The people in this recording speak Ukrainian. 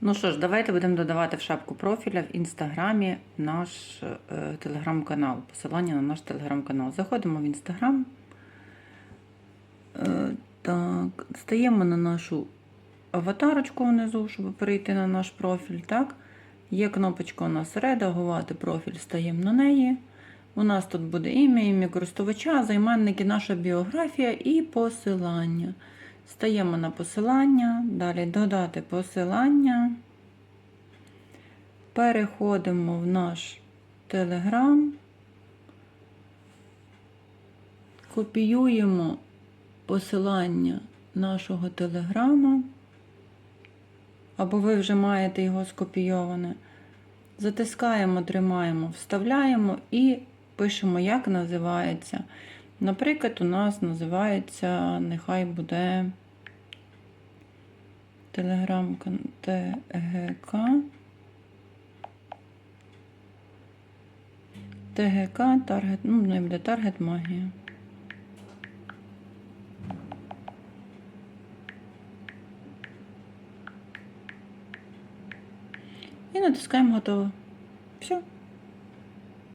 Ну що ж, давайте будемо додавати в шапку профіля в інстаграмі наш телеграм-канал. Посилання на наш телеграм-канал. Заходимо в інстаграм. Так, стаємо на нашу аватарочку внизу, щоб перейти на наш профіль. Так? Є кнопочка у нас редагувати профіль, стаємо на неї. У нас тут буде ім'я користувача, займенники, наша біографія і посилання. Стаємо на посилання, далі додати посилання. Переходимо в наш Telegram, копіюємо посилання нашого телеграма, або ви вже маєте його скопійоване. Затискаємо, тримаємо, вставляємо і пишемо, як називається. Наприклад, у нас називається, нехай буде Telegram ТГК. ТГК, таргет, не буде таргет магія. І натискаємо готово. Все.